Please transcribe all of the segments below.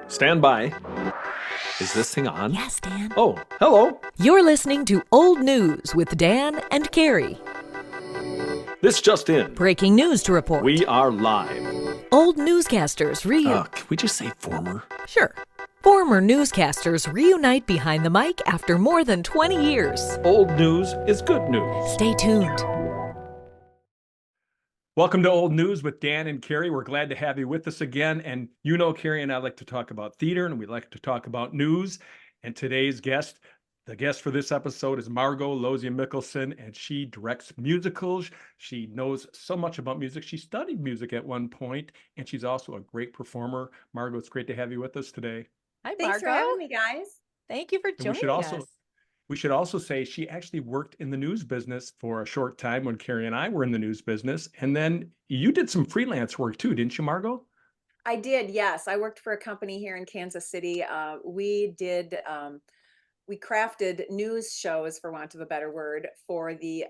Stand by. Is this thing on? Yes, Dan. Oh, hello. You're listening to Old News with Dan and Carrie. This just in. Breaking news to report. We are live. Old newscasters Can we just say former? Sure. Former newscasters reunite behind the mic after more than 20 years. Old news is good news. Stay tuned. Welcome to Old News with Dan and Carrie. We're glad to have you with us again. And you know, Carrie and I like to talk about theater and we like to talk about news. And today's guest, the guest for this episode is Margo Losey Mikkelson, and she directs musicals. She knows so much about music. She studied music at one point, and she's also a great performer. Margo, it's great to have you with us today. Hi, Thanks for Margo. having me, guys. Thank you for And joining us. we should also say she actually worked in the news business for a short time when Carrie and I were in the news business. And then you did some freelance work too, didn't you, Margo? I did, yes. I worked for a company here in Kansas City. We crafted news shows, for want of a better word, for the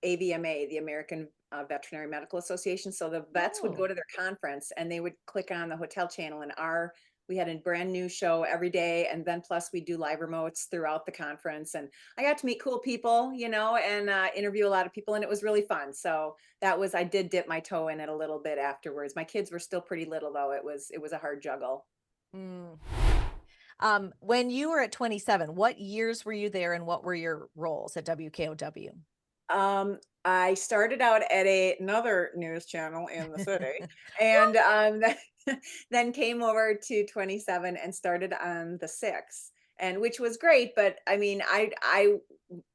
AVMA, the American Veterinary Medical Association. So the vets would go to their conference and they would click on the hotel channel, and we had a brand new show every day. And then plus we do live remotes throughout the conference. And I got to meet cool people, and interview a lot of people. And it was really fun. So I did dip my toe in it a little bit afterwards. My kids were still pretty little though. It was a hard juggle. When you were at 27, what years were you there and what were your roles at WKOW? I started out at another news channel in the city, and then came over to 27 and started on the 6, and which was great. But I mean,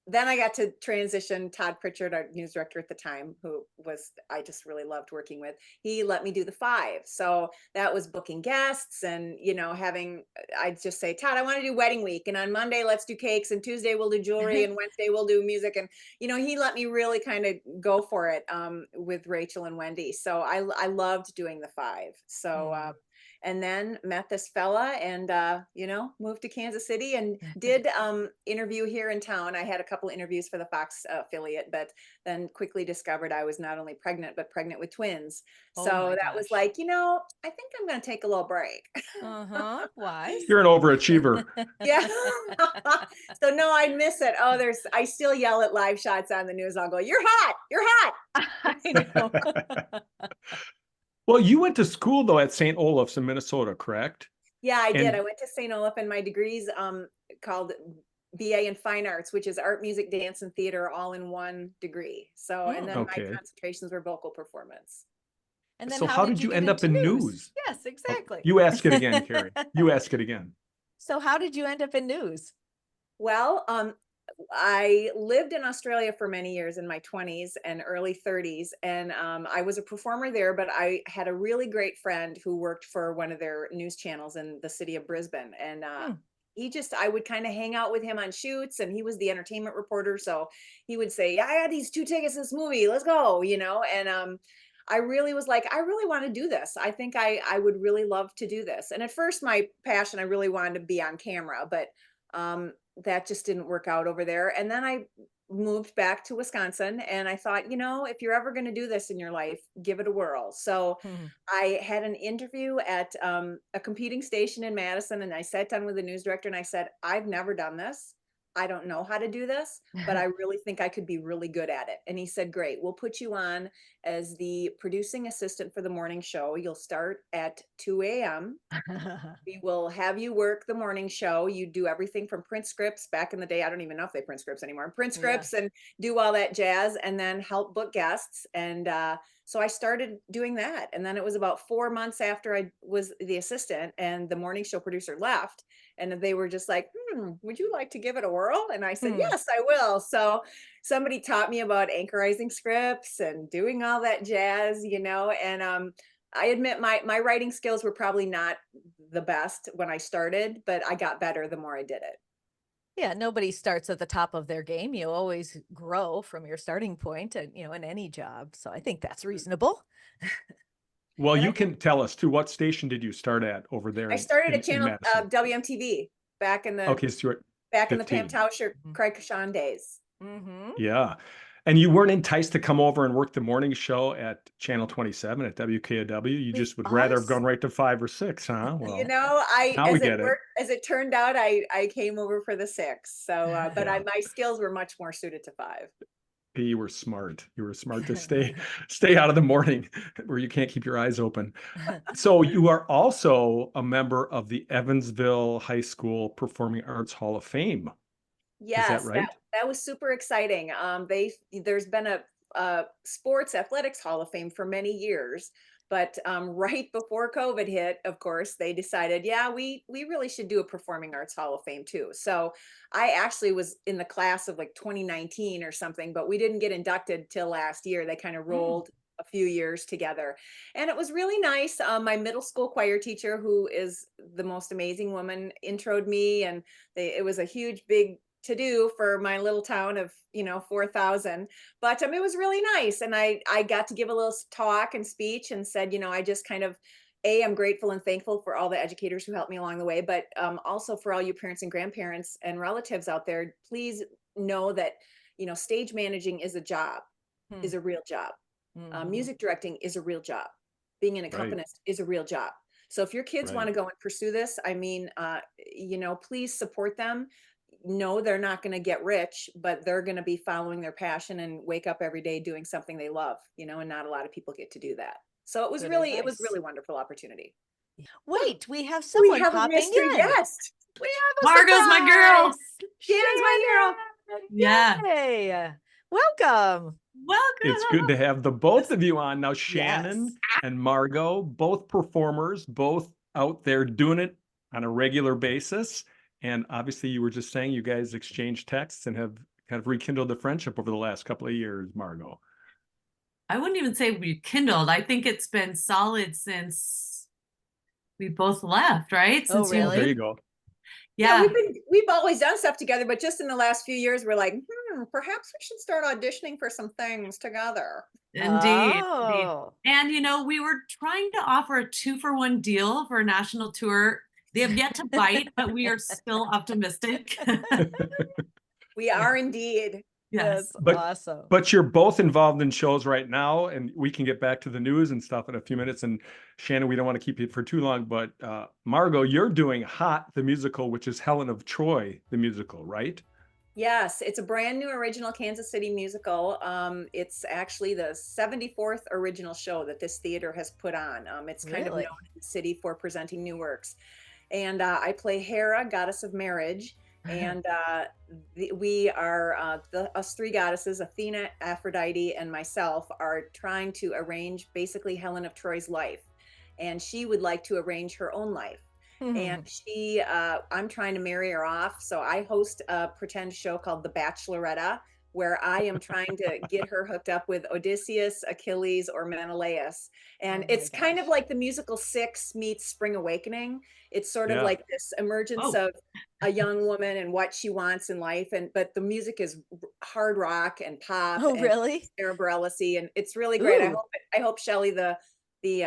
then I got to transition. Todd Pritchard, our news director at the time, I just really loved working with. He let me do the 5. So that was booking guests and, I'd just say, Todd, I want to do wedding week. And on Monday, let's do cakes. And Tuesday we'll do jewelry. And Wednesday we'll do music. And, he let me really kind of go for it with Rachel and Wendy. So I loved doing the 5. So, and then met this fella and, moved to Kansas City and did interview here in town. I had a couple interviews for the Fox affiliate, but then quickly discovered I was not only pregnant, but pregnant with twins. So that was like, I think I'm going to take a little break. Why? You're an overachiever. Yeah. So no, I miss it. I still yell at live shots on the news. I'll go, you're hot. You're hot. I know. Well, you went to school though at St. Olaf's in Minnesota, correct? Yeah, I did. I went to St. Olaf, and my degree's called BA in Fine Arts, which is art, music, dance, and theater all in one degree. So, and then my concentrations were vocal performance. And then so how did you end up in news? Yes, exactly. You ask it again, Carrie. You ask it again. So how did you end up in news? Well, I lived in Australia for many years in my 20s and early 30s. And I was a performer there, but I had a really great friend who worked for one of their news channels in the city of Brisbane. And I would kind of hang out with him on shoots, and he was the entertainment reporter. So he would say, yeah, I got these 2 tickets to this movie. Let's go, and I really was like, I really want to do this. I think I would really love to do this. And at first my passion, I really wanted to be on camera, but that just didn't work out over there. And then I moved back to Wisconsin, and I thought, if you're ever going to do this in your life, give it a whirl. So I had an interview at a competing station in Madison, and I sat down with the news director and I said, I've never done this. I don't know how to do this, but I really think I could be really good at it. And he said, great, we'll put you on as the producing assistant for the morning show. You'll start at 2 a.m. We will have you work the morning show. You do everything from print scripts back in the day. I don't even know if they print scripts anymore. Print scripts and do all that jazz, and then help book guests. And so I started doing that. And then it was about 4 months after I was the assistant and the morning show producer left. And they were just like, would you like to give it a whirl? And I said, yes, I will. So somebody taught me about anchorizing scripts and doing all that jazz, and I admit my writing skills were probably not the best when I started, but I got better the more I did it. Yeah, nobody starts at the top of their game. You always grow from your starting point, and in any job. So I think that's reasonable. Well, you can tell us too. What station did you start at over there? I started at channel WMTV back in the so back in the Pam Tauscher, Craig Kashan days. Yeah. And you weren't enticed to come over and work the morning show at Channel 27 at WKOW. You just would rather have gone right to 5 or 6, huh? You Well, know, now we get it. as it turned out, I came over for the 6. So, but my skills were much more suited to 5. You were smart. You were smart to stay out of the morning where you can't keep your eyes open. So you are also a member of the Evansville High School Performing Arts Hall of Fame. Is that Yes, right? that was super exciting. There's been a sports athletics hall of fame for many years, but right before COVID hit, of course, they decided, yeah, we really should do a performing arts hall of fame too. So I actually was in the class of like 2019 or something, but we didn't get inducted till last year. They kind of rolled a few years together, and it was really nice. My middle school choir teacher, who is the most amazing woman, introed me, and it was a huge, big to do for my little town of 4,000, but it was really nice, and I got to give a little talk and speech and said, I just kind of I'm grateful and thankful for all the educators who helped me along the way, but also for all you parents and grandparents and relatives out there, please know that stage managing is a job, is a real job. Music directing is a real job. Being an accompanist is a real job. So if your kids want to go and pursue this, I mean, please support them. No, they're not going to get rich, but they're going to be following their passion and wake up every day doing something they love, and not a lot of people get to do that. So it was really wonderful opportunity. Wait, we have someone We have a popping mystery in. guest. We have a Margo's my girl. surprise. Shannon's my girl. Yeah. Yay. Welcome. Welcome. It's good to have the both of you on. Now, Shannon and Margo, both performers, both out there doing it on a regular basis. And obviously, you were just saying you guys exchanged texts and have kind of rekindled the friendship over the last couple of years, Margo. I wouldn't even say rekindled. I think it's been solid since we both left, right? Oh, Since really? There you go. Yeah. We've always done stuff together, but just in the last few years, we're like, perhaps we should start auditioning for some things together. Indeed. Oh. And we were trying to offer a 2-for-1 deal for a national tour. They have yet to bite, but we are still optimistic. We are indeed. Yes. That's awesome. But you're both involved in shows right now, and we can get back to the news and stuff in a few minutes. And Shannon, we don't want to keep you for too long, but Margo, you're doing Hot, the musical, which is Helen of Troy, the musical, right? Yes, it's a brand new original Kansas City musical. It's actually the 74th original show that this theater has put on. It's kind of known in the city for presenting new works. And I play Hera, goddess of marriage. And we are, us 3 goddesses, Athena, Aphrodite, and myself, are trying to arrange basically Helen of Troy's life. And she would like to arrange her own life. And I'm trying to marry her off. So I host a pretend show called The Bacheloretta, where I am trying to get her hooked up with Odysseus, Achilles, or Menelaus. And it's kind of like the musical 6 meets Spring Awakening. It's sort of like this emergence of a young woman and what she wants in life. But the music is hard rock and pop. Oh, and really? cerebrality, and it's really great. I hope Shelley, the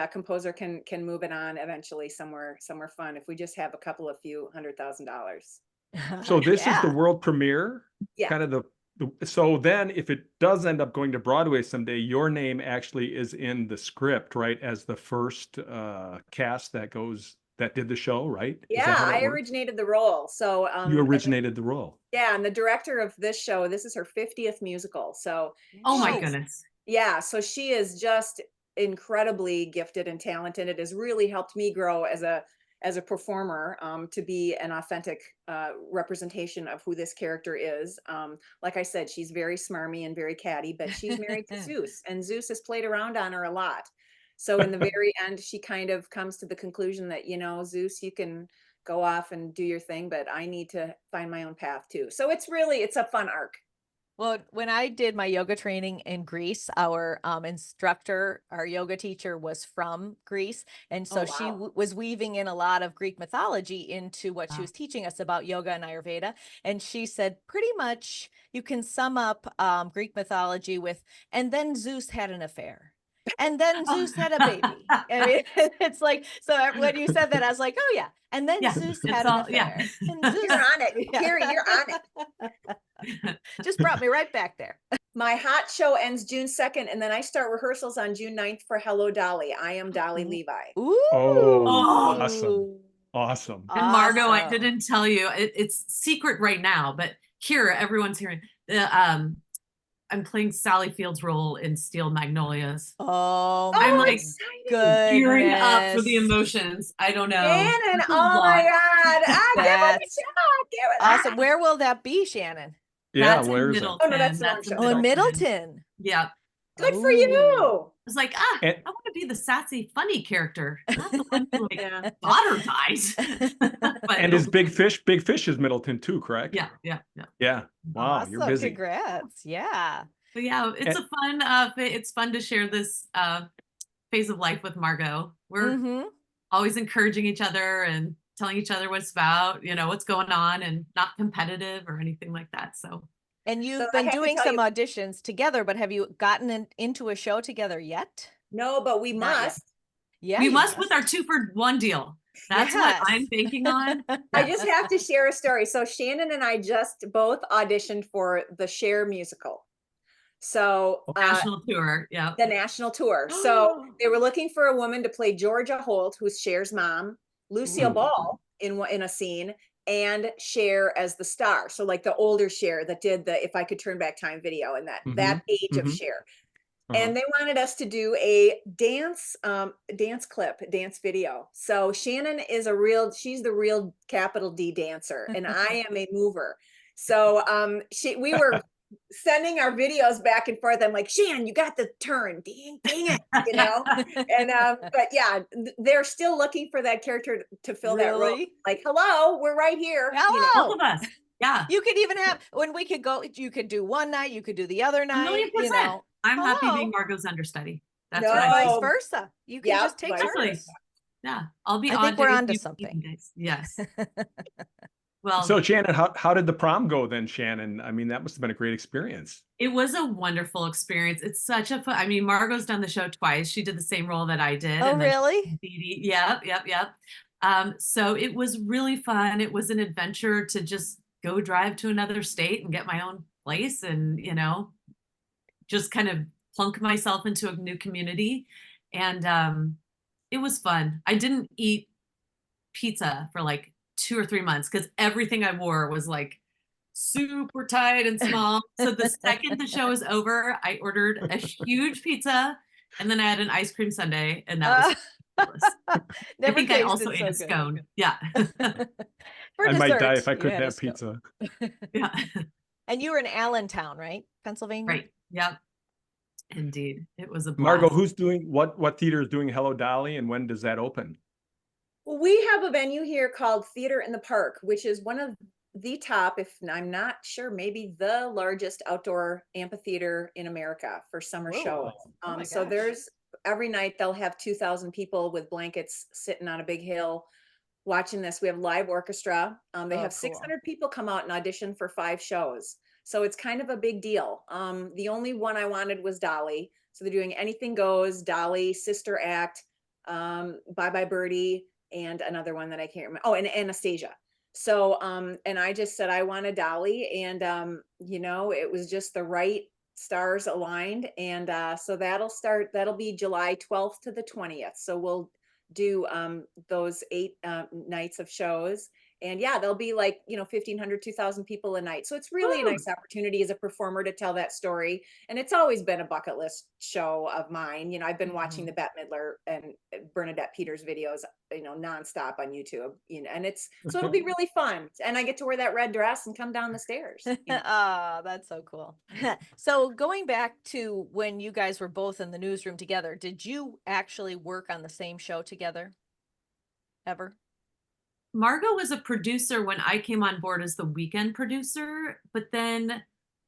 composer, can move it on eventually somewhere fun, if we just have a few $100,000. So this is the world premiere, kind of so then if it does end up going to Broadway someday, your name actually is in the script, right? As the first cast that did the show, right? Yeah, I originated the role. So you originated the role. Yeah, and the director of this show, this is her 50th musical. So oh my goodness. Yeah, so she is just incredibly gifted and talented. It has really helped me grow as a performer, to be an authentic representation of who this character is. Like I said, she's very smarmy and very catty, but she's married to Zeus, and Zeus has played around on her a lot. So in the very end, she kind of comes to the conclusion that, Zeus, you can go off and do your thing, but I need to find my own path too. So it's a fun arc. Well, when I did my yoga training in Greece, our instructor, our yoga teacher, was from Greece. And so she was weaving in a lot of Greek mythology into what she was teaching us about yoga and Ayurveda. And she said, pretty much you can sum up Greek mythology with, and then Zeus had an affair. And then Zeus had a baby. I mean, it's like, so when you said that, I was like, oh yeah. And then Zeus had an affair. And Zeus, You're on it. Carrie, you're on it. Just brought me right back there. My hot show ends June 2nd, and then I start rehearsals on June 9th for Hello Dolly. I am Dolly Levi. Ooh. Oh, awesome. Awesome. And Margo, I Awesome. didn't tell you, it's secret right now, but Kira, everyone's hearing. I'm playing Sally Field's role in Steel Magnolias. Oh, I'm my like gearing up for the goodness. emotions. I don't know. Shannon, It's a oh lot. my God. Give it a That's shot. Give it awesome. Where will that be, Shannon? Yeah, That's in where's it? Middleton. Oh, no, that's the wrong That's show. in Oh, in Middleton. Middleton. Yeah. Good for Ooh. you. I was like, And- I want to be the sassy, funny character, not the one who like Yeah. daughter dies. But And is Big Fish is Middleton too, correct? yeah. Yeah. Wow, you're Awesome. busy. Congrats. Yeah. But yeah, it's And- a fun. It's fun to share this phase of life with Margo. We're Mm-hmm. always encouraging each other and telling each other what it's about, what's going on, and not competitive or anything like that. So. And you've So I been have to doing tell some you- auditions together, but have you gotten into a show together yet? No, but we Not yet. must. Yeah. We you must with our 2-for-1 deal. That's what I'm Yes. banking on. I just have to share a story. So Shannon and I just both auditioned for the Cher musical. So National tour. Yeah. the national tour. So they were looking for a woman to play Georgia Holt, who's Cher's mom, Lucille Ooh. Ball in a scene, and Cher as the star. So like the older Cher that did the If I Could Turn Back Time video and that age of Cher. And they wanted us to do a dance video. So Shannon is she's the real capital D dancer, and I am a mover. So we were sending our videos back and forth. I'm like, Shannon, you got the turn, dang it, And but yeah, they're still looking for that character to fill that role. Really? Like, hello, we're right here. Hello. Both of us. Yeah. You could even have, when we could go, you could do one night, you could do the other night, 1,000,000%. I'm happy Hello. being Margo's understudy. That's No. what or I vice think. versa. You can Yep, just take vice turns. Exactly. Yeah. I'll be I on think we're days, onto you something. days. Yes. Well, So Shannon, how did the prom go then, Shannon? I mean, that must have been a great experience. it was a wonderful experience. It's such a fun. I mean, Margo's done the show twice. She did the same role that I did. Oh, and then really? Yep. So it was really fun. It was an adventure to just go drive to another state and get my own place and, just kind of plunk myself into a new community. And it was fun. I didn't eat pizza for like 2 or 3 months because everything I wore was like super tight and small. So the second the show was over, I ordered a huge pizza and then I had an ice cream sundae, and that was fabulous. I Never think I tasted also so ate a good. scone. Yeah. For I might die dessert, if I you couldn't had a have scone. pizza. Yeah. And you were in Allentown, right? Pennsylvania? Right. Yep. Indeed. It was a blast. Margo, who's doing what theater is doing Hello Dolly, and when does that open? Well, we have a venue here called Theater in the Park, which is one of the top, if I'm not sure, maybe the largest outdoor amphitheater in America for summer Whoa. shows. Oh my So gosh. there's every night they'll have 2,000 people with blankets sitting on a big hill watching this. We have live orchestra. They Oh, have cool. 600 people come out and audition for 5 shows. So it's kind of a big deal. The only one I wanted was Dolly. So they're doing Anything Goes, Dolly, Sister Act, Bye Bye Birdie, and another one that I can't remember. Oh, and Anastasia. So, and I just said I want a Dolly, and it was just the right stars aligned, and so that'll be July 12th to the 20th. So we'll do those 8 nights of shows, and yeah, there'll be like 1,500 2,000 people a night. So it's really a nice opportunity as a performer to tell that story, and it's always been a bucket list show of mine. I've been watching the Bette Midler and Bernadette Peters videos nonstop on YouTube, and so it'll be really fun, and I get to wear that red dress and come down the stairs. Oh, that's so cool. So going back to when you guys were both in the newsroom together, did you actually work on the same show together? Ever? Margo was a producer when I came on board as the weekend producer, but then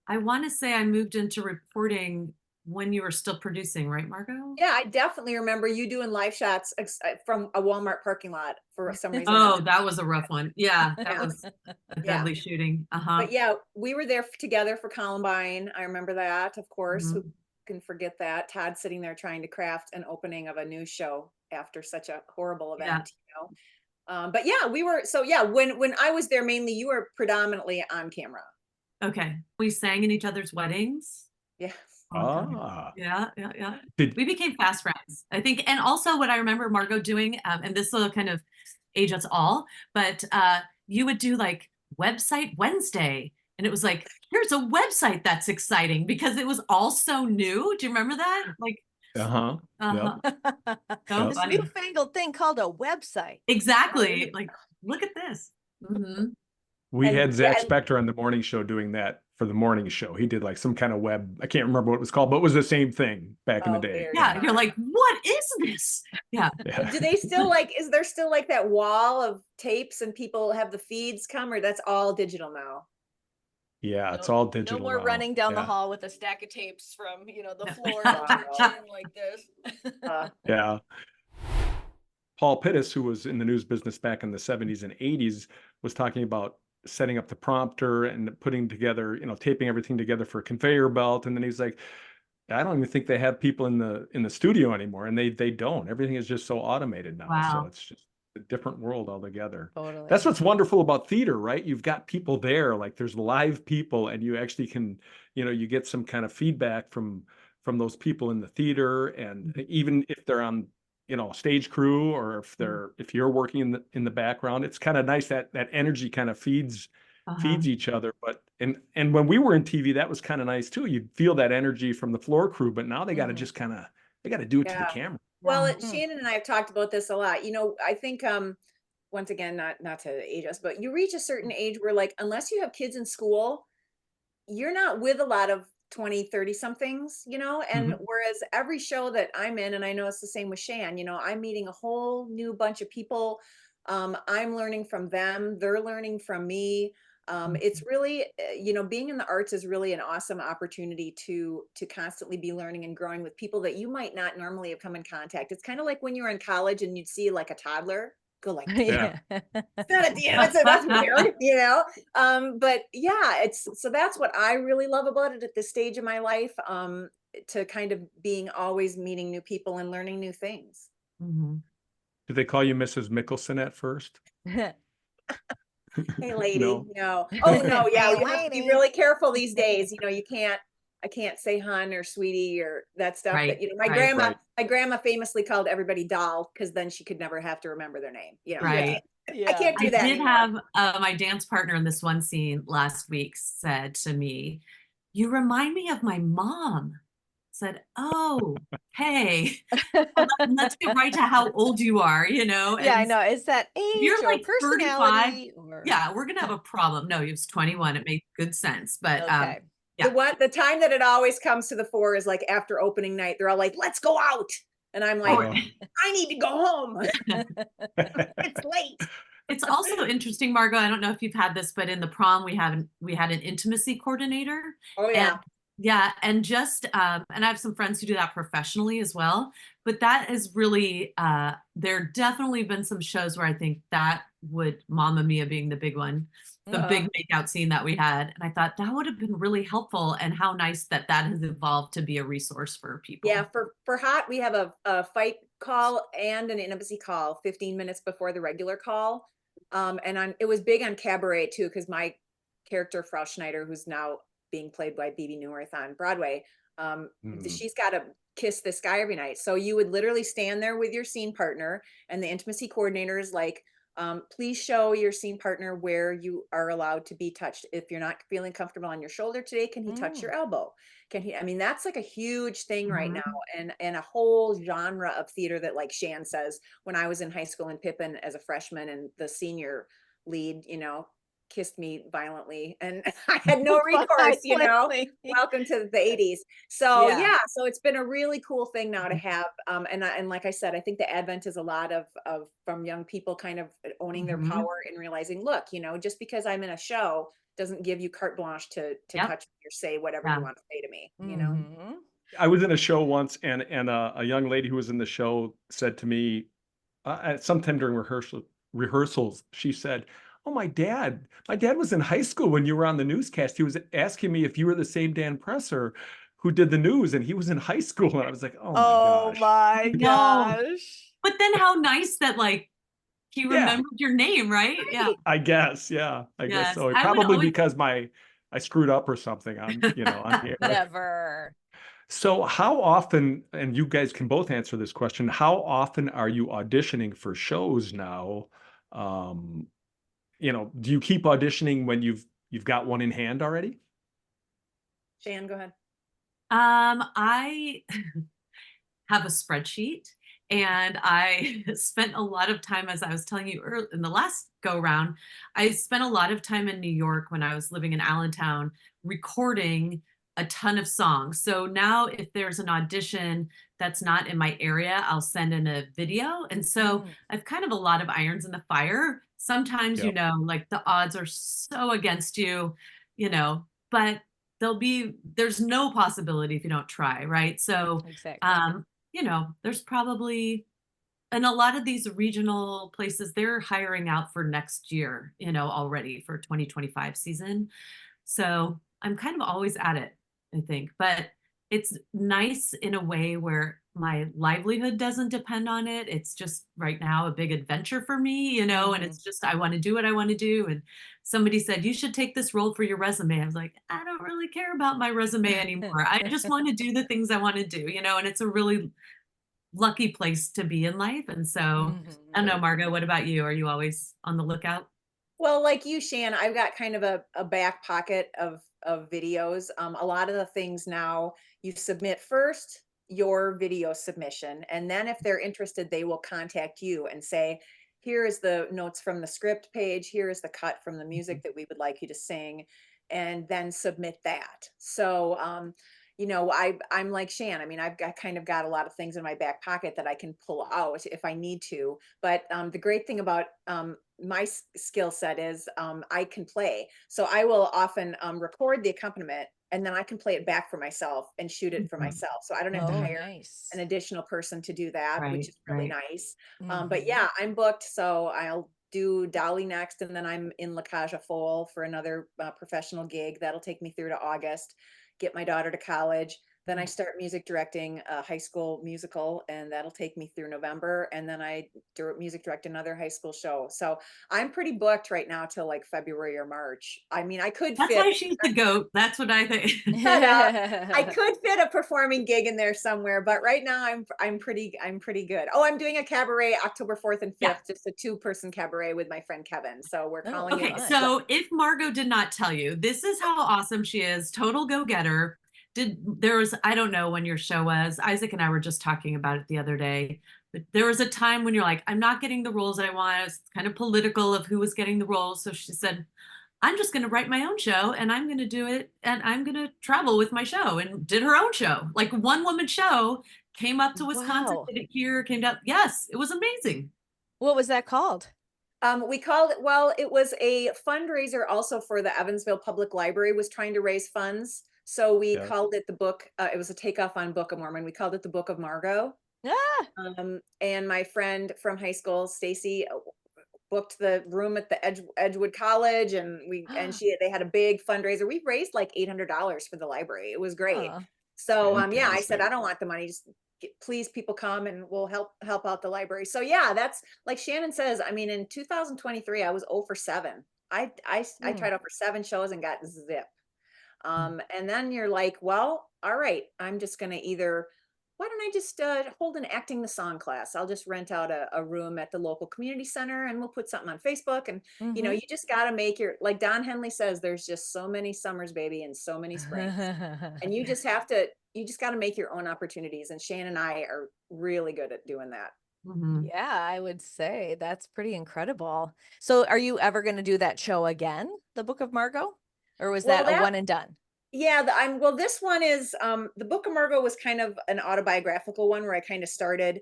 I want to say I moved into reporting when you were still producing, right, Margo? Yeah, I definitely remember you doing live shots from a Walmart parking lot for some reason. Oh, that was a rough one. Yeah, that Yeah. was a deadly shooting. But yeah, we were there together for Columbine. I remember that, of course. Who can forget that? Todd sitting there trying to craft an opening of a news show after such a horrible event, But yeah, we were, so yeah, when I was there, mainly you were predominantly on camera. Okay. We sang in each other's weddings. Yeah. Ah, Yeah, yeah, yeah. did We became fast friends, I think. And also what I remember Margo doing, and this will kind of age us all, but you would do like website Wednesday. And it was like, here's a website that's exciting because it was all so new. Do you remember that? Like, uh-huh. uh-huh. Yep. So Yep. This funny. newfangled thing called a website. Exactly. Like, look at this. We And had yeah, Zach Spector on the morning show doing that for the morning show. He did like some kind of web, I can't remember what it was called, but it was the same thing back in the oh, day. very Yeah. fun. You're like, what is this? Yeah. Yeah. Do they still is there still like that wall of tapes and people have the feeds come, or that's all digital now? Yeah, it's all digital No more now. running down the Yeah. hall with a stack of tapes from, the No. floor Wow. touching like this. Yeah. Paul Pittis, who was in the news business back in the 70s and 80s, was talking about setting up the prompter and putting together, taping everything together for a conveyor belt. And then he's like, I don't even think they have people in the studio anymore. And they don't. Everything is just so automated now. So Wow. it's just a different world altogether. Totally. That's what's wonderful about theater, right? You've got people there, like there's live people, and you actually can, you get some kind of feedback from those people in the theater. And even if they're on, stage crew, or if you're working in the background, it's kind of nice that energy kind of feeds Uh-huh. each other. But and when we were in TV, that was kind of nice too. You'd feel that energy from the floor crew, but now they got to Mhm. just they got to do it to the Yeah. camera. Well, Yeah. Shannon and I have talked about this a lot. I think once again, not to age us, but you reach a certain age where like unless you have kids in school, you're not with a lot of 20, 30 somethings, and Mhm. whereas every show that I'm in, and I know it's the same with Shan, I'm meeting a whole new bunch of people. I'm learning from them, they're learning from me. It's really, being in the arts is really an awesome opportunity to constantly be learning and growing with people that you might not normally have come in contact. It's kind of like when you were in college and you'd see like a toddler go like, Yeah. that's weird, but yeah, so that's what I really love about it at this stage of my life, to kind of being always meeting new people and learning new things. Mhm. Did they call you Mrs. Mickelson at first? Hey lady, No. no. Oh no, yeah, Hey, you have to be lady. really careful these days. I can't say hun or sweetie or that stuff. Right, That my right. Right. grandma famously called everybody doll because then she could never have to remember their name. Right. I can't do I that did anymore. have my dance partner in this one scene last week said to me, "You remind me of my mom." Said, "Oh, hey, well, let's get right to how old you are, Yeah, I and know. Is that if age you're or like 35, personality or yeah, we're gonna have a problem." No, he was 21. It made good sense, but okay. yeah. The time that it always comes to the fore is like after opening night. They're all like, "Let's go out," and I'm like, Oh, "I need to go home. It's late." it's also interesting, Margo. I don't know if you've had this, but in the prom we had an intimacy coordinator, Oh and yeah. yeah, and just and I have some friends who do that professionally as well. But that is really there definitely been some shows where I think that would Mamma Mia being the big one, the big makeout scene that we had, and I thought that would have been really helpful. And how nice that has evolved to be a resource for people. Yeah, for hot, we have a fight call and an intimacy call 15 minutes before the regular call. And it was big on cabaret too, because my character Frau Schneider, who's now being played by BB Newirth on Broadway, Mm. she's got to kiss this guy every night. So you would literally stand there with your scene partner, and the intimacy coordinator is like, please show your scene partner where you are allowed to be touched. If you're not feeling comfortable on your shoulder today, can he touch your elbow? Can he? I mean, that's like a huge thing right now, and a whole genre of theater that, like Shan says, when I was in high school in Pippin as a freshman, and the senior lead, kissed me violently, and I had no recourse. Welcome to the 80s. So Yeah. so it's been a really cool thing now to have. And like I said, I think the advent is a lot of from young people kind of owning their power and realizing, look, just because I'm in a show doesn't give you carte blanche to Yep. touch me or say whatever Yeah. you want to say to me. Mhm. I was in a show once, and a young lady who was in the show said to me, at sometime during rehearsals, she said, "Oh, my dad was in high school when you were on the newscast. He was asking me if you were the same Dan Presser who did the news, and he was in high school." And I was like, "Oh my Oh gosh." my No. gosh. But then how nice that he Yeah, remembered your name, right? Yeah. Right. I guess. Yeah, I guess Yes. so. I would Probably always because I screwed up or something on, on the air. Never. So how often, and you guys can both answer this question, how often are you auditioning for shows now? Um, do you keep auditioning when you've got one in hand already? Shan, go ahead. I have a spreadsheet, and I spent a lot of time, as I was telling you earlier in the last go round, I spent a lot of time in New York when I was living in Allentown recording a ton of songs. So now if there's an audition that's not in my area, I'll send in a video. And so I've kind of a lot of irons in the fire. Sometimes, Yep. like the odds are so against you, but there's no possibility if you don't try, right? So Exactly. there's probably, and a lot of these regional places, they're hiring out for next year, already for 2025 season. So I'm kind of always at it, I think, but it's nice in a way where my livelihood doesn't depend on it. It's just right now a big adventure for me, and it's just, I want to do what I want to do. And somebody said, you should take this role for your resume. I was like, I don't really care about my resume anymore. I just want to do the things I want to do, and it's a really lucky place to be in life. And so I don't know, Margo, what about you? Are you always on the lookout? Well, like you, Shan, I've got kind of a back pocket of videos. A lot of the things now you submit first your video submission, and then if they're interested, they will contact you and say, here is the notes from the script page, here is the cut from the music that we would like you to sing, and then submit that. So I'm like Shan. I mean, I've got kind of got a lot of things in my back pocket that I can pull out if I need to. But the great thing about my skill set is I can play. So I will often record the accompaniment, and then I can play it back for myself and shoot it for myself. So I don't have to hire Nice. an additional person to do that, which Right, is really right. nice. But yeah, I'm booked. So I'll do Dolly next, and then I'm in La Cage aux Folles for another professional gig. That'll take me through to August, get my daughter to college. Then I start music directing a high school musical, and that'll take me through November. And then I music direct another high school show. So I'm pretty booked right now till like February or March. I mean, I could That's fit why she's the goat. That's what I think. I could fit a performing gig in there somewhere, but right now I'm pretty good. Oh, I'm doing a cabaret October 4th and 5th, Yeah. just a 2-person cabaret with my friend Kevin. So we're calling Oh, it. Okay, fun. so if Margo did not tell you, this is how awesome she is. Total go-getter. I don't know when your show was. Isaac and I were just talking about it the other day. But there was a time when you're like, I'm not getting the roles I want. It's kind of political of who was getting the roles. So she said, I'm just going to write my own show, and I'm going to do it, and I'm going to travel with my show, and did her own show, like one woman show, came up to Wisconsin, Wow. did it here, came down. Yes, it was amazing. What was that called? We called it, well, it was a fundraiser also for the Evansville Public Library was trying to raise funds. So we Yeah. called it the book. It was a takeoff on Book of Mormon. We called it the Book of Margo. Ah, And my friend from high school, Stacy, booked the room at the Edgewood College, and they had a big fundraiser. We raised like $800 for the library. It was great. huh. So yeah, I said, Fantastic. I don't want the money, just please people come and we'll help out the library. So yeah, that's like Shannon says. I mean, in 2023 I was 0 for 7. I tried out for 7 shows and got zip. And then you're like, well, all right, I'm just gonna either, why don't I just hold an acting the song class? I'll just rent out a room at the local community center, and we'll put something on Facebook. And you just got to make your, like Don Henley says, there's just so many summers, baby, and so many springs. And you just got to make your own opportunities. And Shane and I are really good at doing that. Mhm. Yeah, I would say that's pretty incredible. So are you ever going to do that show again, The Book of Margo? Or was Well, that a one and done? Yeah, well, this one is the Book of Margo was kind of an autobiographical one where I kind of started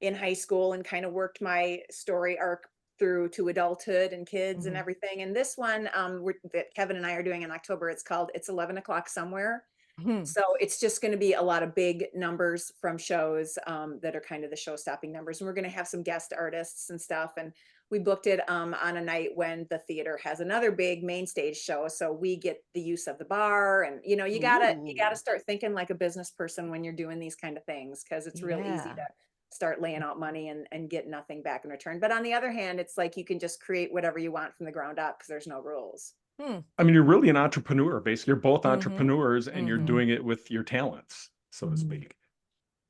in high school and kind of worked my story arc through to adulthood and kids and everything. And this one that Kevin and I are doing in October, it's called It's 11 O'Clock Somewhere. So it's just going to be a lot of big numbers from shows that are kind of the show-stopping numbers. And we're going to have some guest artists and stuff. And we booked it on a night when the theater has another big main stage show. So we get the use of the bar. And, you gotta start thinking like a business person when you're doing these kind of things, because it's real easy to start laying out money and get nothing back in return. But on the other hand, it's like you can just create whatever you want from the ground up because there's no rules. I mean, you're really an entrepreneur, basically. You're both Mhm. entrepreneurs and you're Mhm. doing it with your talents, so to Mhm. speak.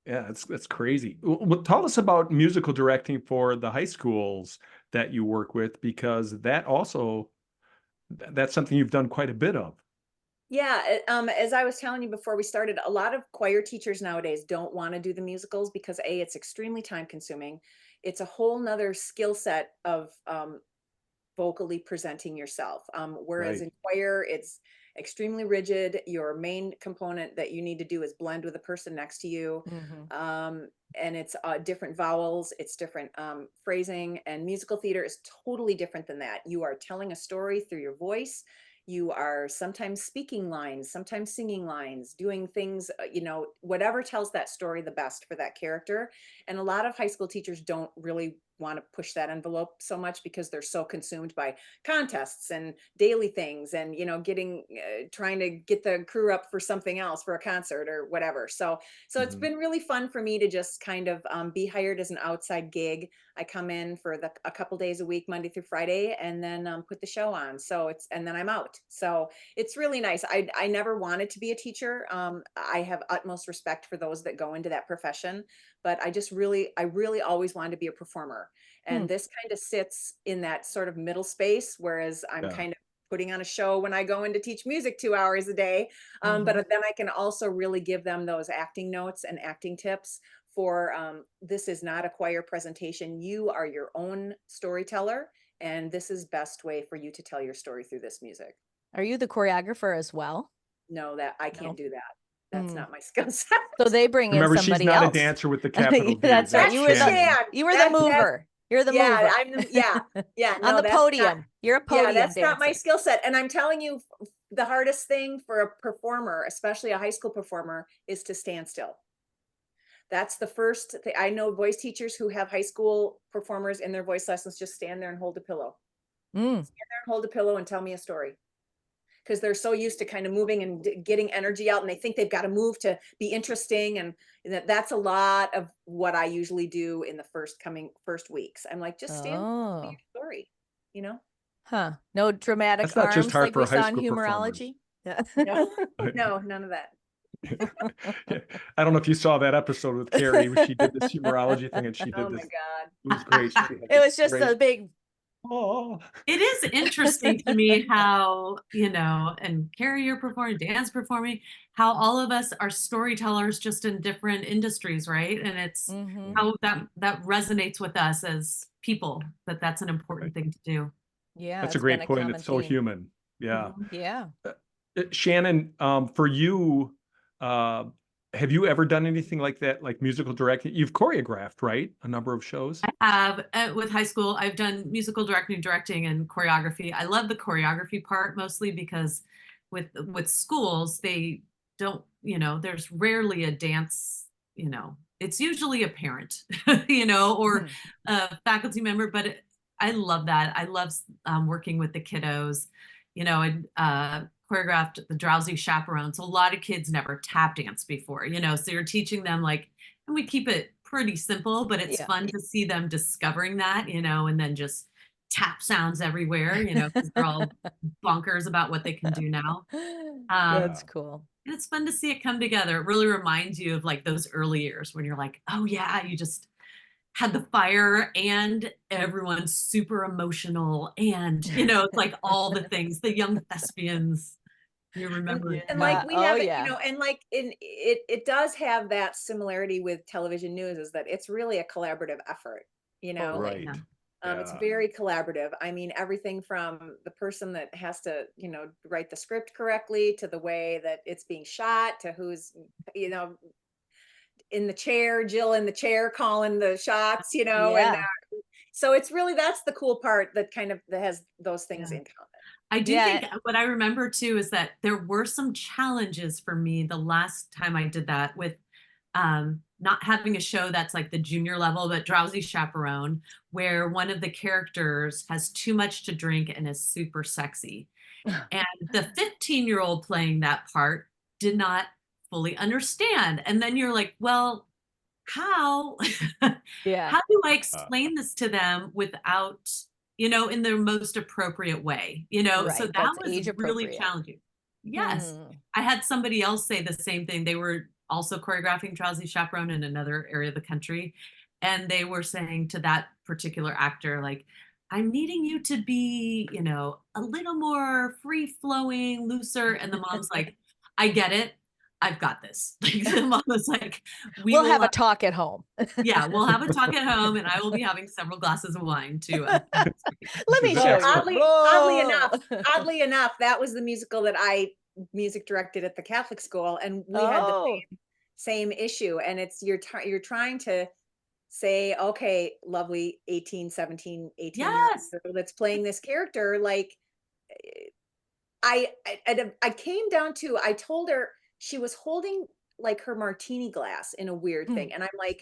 Yeah, that's crazy. Well, tell us about musical directing for the high schools that you work with, because that also that's something you've done quite a bit of. Yeah, as I was telling you before we started, a lot of choir teachers nowadays don't want to do the musicals because A, it's extremely time consuming. It's a whole nother skill set of vocally presenting yourself. Whereas Right. in choir, it's extremely rigid. Your main component that you need to do is blend with the person next to you. Mhm. And it's different vowels, it's different phrasing, and musical theater is totally different than that. You are telling a story through your voice. You are sometimes speaking lines, sometimes singing lines, doing things, whatever tells that story the best for that character. And a lot of high school teachers don't really want to push that envelope so much because they're so consumed by contests and daily things and getting trying to get the crew up for something else, for a concert or whatever. So it's Mhm. been really fun for me to just kind of be hired as an outside gig. I come in for a couple days a week, Monday through Friday, and then put the show on. And then I'm out. So it's really nice. I never wanted to be a teacher. I have utmost respect for those that go into that profession, but I really always wanted to be a performer. Hmm. And this kind of sits in that sort of middle space, whereas I'm Yeah. kind of putting on a show when I go in to teach music 2 hours a day. Mhm. But then I can also really give them those acting notes and acting tips for this is not a choir presentation. You are your own storyteller, and this is best way for you to tell your story through this music. Are you the choreographer as well? No, that I No. can't do that. That's Mm. not my skill set. So they bring in Remember, she's somebody not a else. dancer with the capital D. That's right. That's You were the Shannon. Shan. you were the That's mover. You're the yeah, mover. yeah, On no, the that's not. podium. You're a Yeah, podium that's not my dancer. skill set. And I'm telling you, the hardest thing for a performer, especially a high school performer, is to stand still. That's the first thing. I know voice teachers who have high school performers in their voice lessons just stand there and hold a pillow. Mm. Stand there and hold a pillow and tell me a story. Because they're so used to kind of moving and getting energy out, and they think they've got to move to be interesting. And that's a lot of what I usually do in the first weeks. I'm like, just stand and tell me Oh. your story, you know? Huh. No dramatic That's not just arms hard like for we high saw in school performers. humorology. Yeah. No, no, none of that. Yeah. I don't know if you saw that episode with Carrie where she did this humorology thing and she Oh did my this. God. It was great. She had It this was just great, a big oh, It is interesting to me how, and Carrie, you're performing, Dan's performing, how all of us are storytellers just in different industries, right? And it's Mhm. how that resonates with us as people, that's an important right. thing to do. Yeah, That's a it's been great a point. common It's so theme. human. Yeah. Mhm. Yeah. Shannon, for you, uh, have you ever done anything like that, like musical directing? You've choreographed, right? A number of shows. I have with high school, I've done musical directing, and choreography. I love the choreography part mostly because with schools, they don't, there's rarely a dance, it's usually a parent, or Hmm. a faculty member, but I love that. I love working with the kiddos, and choreographed the Drowsy Chaperone. So a lot of kids never tap danced before, so you're teaching them like, and we keep it pretty simple, but it's Yeah. fun to see them discovering that, and then just tap sounds everywhere, because they're all bonkers about what they can do now. That's Yeah. cool. And it's fun to see it come together. It really reminds you of like those early years when you're like, oh yeah, you just had the fire and everyone's super emotional. And, it's like all the things, the young thespians, you remember it And too. like Yeah. we Oh, have it, yeah. and like it does have that similarity with television news, is that it's really a collaborative effort, Totally. Right. Yeah. It's Yeah. very collaborative. I mean, everything from the person that has to, write the script correctly, to the way that it's being shot, to who's, in the chair, Jill in the chair calling the shots, and Yeah. so it's really, that's the cool part, that has those things Yeah. in common. I do Yeah. think what I remember too is that there were some challenges for me the last time I did that with not having a show that's like the junior level, but Drowsy Chaperone, where one of the characters has too much to drink and is super sexy. And the 15-year-old playing that part did not fully understand. And then you're like, well, how Yeah. how do I Uh, explain this to them without you know, in their most appropriate way, you know, so Right, that that's was age really appropriate. challenging. Yes. Hmm. I had somebody else say the same thing. They were also choreographing Drowsy Chaperone in another area of the country. And they were saying to that particular actor, like, I'm needing you to be, you know, a little more free flowing, looser. And the mom's like, I get it. I've got this. Like the mom was like, we We'll will have a talk at home. yeah, we'll have a talk at home and I will be having several glasses of wine to Let me She's show excellent. you. Oddly enough, that was the musical that I music directed at the Catholic school, and we had the Oh, same issue. And it's you're trying to say, okay, lovely 18, 17, 18-year-old yes. girl that's playing this character, like I came down to, I told her she was holding like her martini glass in a weird thing. And I'm like,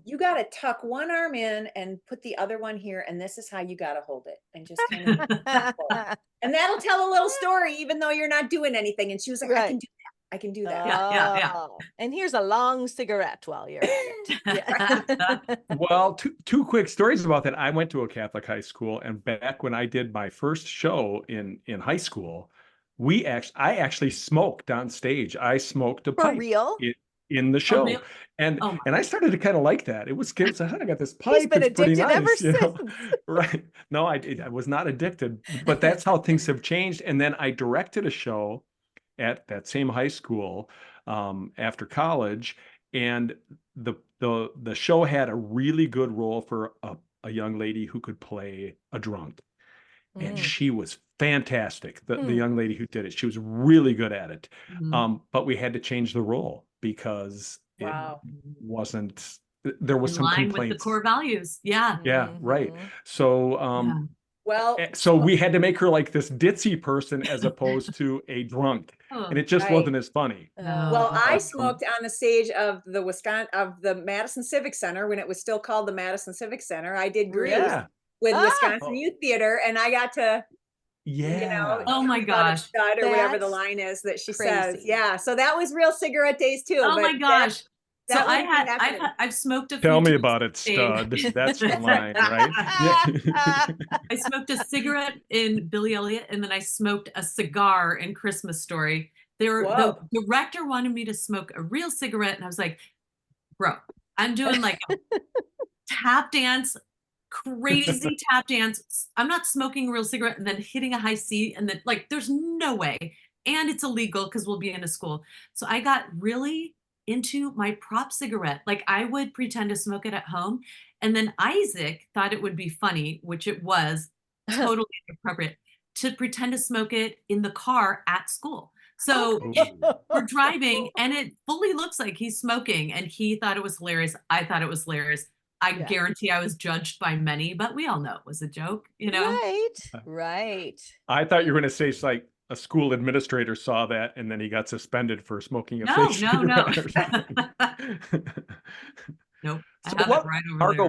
you got to tuck one arm in and put the other one here. And this is how you got to hold it. And just kind of, and that'll tell a little story, even though you're not doing anything. And she was like, I Right. can do that. I can do that. Yeah. Oh, and here's a long cigarette while you're at it. Yeah. Well, two quick stories about that. I went to a Catholic high school, and back when I did my first show in high school, I actually smoked on stage. I smoked a For pipe real? in the Oh, show, really? and Oh my. I started to kind of like that. It was good. So I got this He's pipe. been It's pretty addicted ever nice, you know? since. Right? No, I was not addicted, but that's how things have changed. And then I directed a show at that same high school after college, and the show had a really good role for a young lady who could play a drunk, and Mm. she was fantastic. The Hmm. young lady who did it, she was really good at it. Mhm. But we had to change the role because Wow. it wasn't. There was In some line with the complaints. core values. Yeah. Yeah, right. Mhm. So Yeah. Well, so we had to make her like this ditzy person as opposed to a drunk, Oh, and it just right. wasn't as funny. Well, I But, smoked on the stage of the Madison Civic Center when it was still called the Madison Civic Center. I did Grease yeah, with Ah, Wisconsin Oh. Youth Theater, and I got to, yeah. Oh my talk about a gosh. stud or whatever the that's line is that she says. crazy. Yeah, so that was real cigarette days too. Oh But my gosh. So that I wouldn't be had happening. I've smoked a Tell few me times about on it, stage. stud. That's the line, right? I smoked a cigarette in Billy Elliot, and then I smoked a cigar in Christmas Story. The Whoa. director wanted me to smoke a real cigarette, and I was like, bro, I'm doing like a tap dance, crazy tap dance. I'm not smoking a real cigarette and then hitting a high C, and then like there's no way. And it's illegal because we'll be in a school. So I got really into my prop cigarette. Like I would pretend to smoke it at home. And then Isaac thought it would be funny, which it was totally inappropriate, to pretend to smoke it in the car at school. So we're driving and it fully looks like he's smoking, and he thought it was hilarious. I thought it was hilarious. I Yeah. guarantee I was judged by many, but we all know it was a joke, you know? Right, right. I thought you were going to say it's like a school administrator saw that and then he got suspended for smoking a No, fake no, no. cigarette or something. Nope. I So have it right over Margo, there.